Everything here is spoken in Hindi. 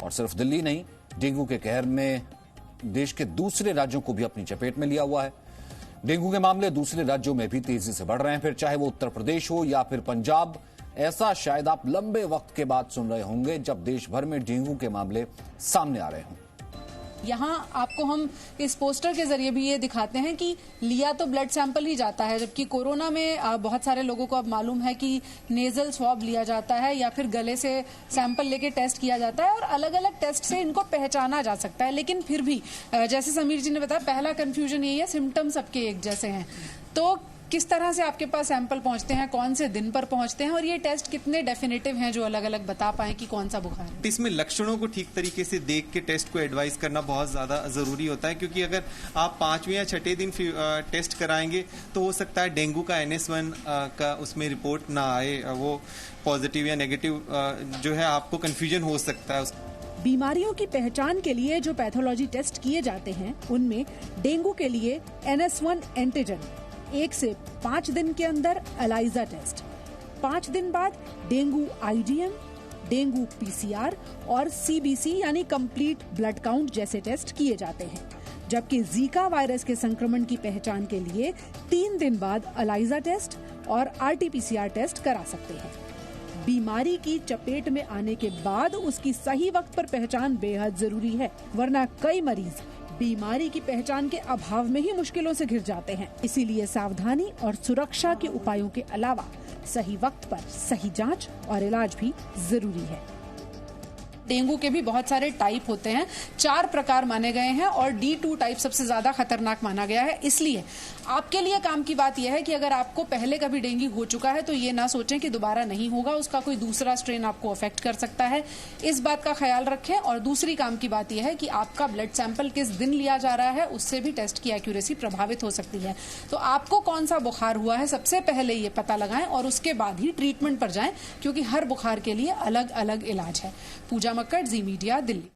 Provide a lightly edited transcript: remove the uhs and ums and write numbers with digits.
और सिर्फ दिल्ली नहीं, डेंगू के कहर में देश के दूसरे राज्यों को भी अपनी चपेट में लिया हुआ है। डेंगू के मामले दूसरे राज्यों में भी तेजी से बढ़ रहे हैं, फिर चाहे वो उत्तर प्रदेश हो या फिर पंजाब। ऐसा शायद आप लंबे वक्त के बाद सुन रहे होंगे जब देश भर में डेंगू के मामले सामने आ रहे हों। यहाँ आपको हम इस पोस्टर के जरिए भी ये दिखाते हैं कि लिया तो ब्लड सैंपल ही जाता है, जबकि कोरोना में बहुत सारे लोगों को अब मालूम है कि नेजल स्वैब लिया जाता है या फिर गले से सैंपल लेके टेस्ट किया जाता है और अलग अलग टेस्ट से इनको पहचाना जा सकता है। लेकिन फिर भी जैसे समीर जी ने बताया, पहला कंफ्यूजन यही है, सिम्टम्स सबके एक जैसे हैं। तो किस तरह से आपके पास सैंपल पहुंचते हैं, कौन से दिन पर पहुंचते हैं और ये टेस्ट कितने डेफिनेटिव हैं जो अलग अलग बता पाए कि कौन सा बुखार है? इसमें लक्षणों को ठीक तरीके से देख के टेस्ट को एडवाइस करना बहुत ज्यादा जरूरी होता है, क्योंकि अगर आप 5वें या 6ठे दिन टेस्ट कराएंगे तो हो सकता है डेंगू का NS1 का उसमें रिपोर्ट ना आए, वो पॉजिटिव या नेगेटिव जो है आपको कंफ्यूजन हो सकता है। बीमारियों की पहचान के लिए जो पैथोलॉजी टेस्ट किए जाते हैं उनमें डेंगू के लिए NS1 एंटीजन, 1 से 5 दिन के अंदर एलाइजा टेस्ट, 5 दिन बाद डेंगू IgM, डेंगू PCR और CBC यानी कंप्लीट ब्लड काउंट जैसे टेस्ट किए जाते हैं। जबकि जीका वायरस के संक्रमण की पहचान के लिए 3 दिन बाद एलाइजा टेस्ट और RT-PCR टेस्ट करा सकते हैं। बीमारी की चपेट में आने के बाद उसकी सही वक्त पर पहचान बेहद जरूरी है, वरना कई मरीज बीमारी की पहचान के अभाव में ही मुश्किलों से घिर जाते हैं। इसीलिए सावधानी और सुरक्षा के उपायों के अलावा सही वक्त पर सही जांच और इलाज भी जरूरी है। डेंगू के भी बहुत सारे टाइप होते हैं, 4 प्रकार माने गए हैं और D2 टाइप सबसे ज्यादा खतरनाक माना गया है। इसलिए आपके लिए काम की बात यह है कि अगर आपको पहले कभी डेंगू हो चुका है तो ये ना सोचें कि दोबारा नहीं होगा, उसका कोई दूसरा स्ट्रेन आपको अफेक्ट कर सकता है। इस बात का ख्याल रखें। और दूसरी काम की बात यह है कि आपका ब्लड सैंपल किस दिन लिया जा रहा है, उससे भी टेस्ट की एक्यूरेसी प्रभावित हो सकती है। तो आपको कौन सा बुखार हुआ है सबसे पहले ये पता लगाएं और उसके बाद ही ट्रीटमेंट पर जाएं, क्योंकि हर बुखार के लिए अलग अलग इलाज है। पूजा मक्कड़, जी मीडिया, दिल्ली।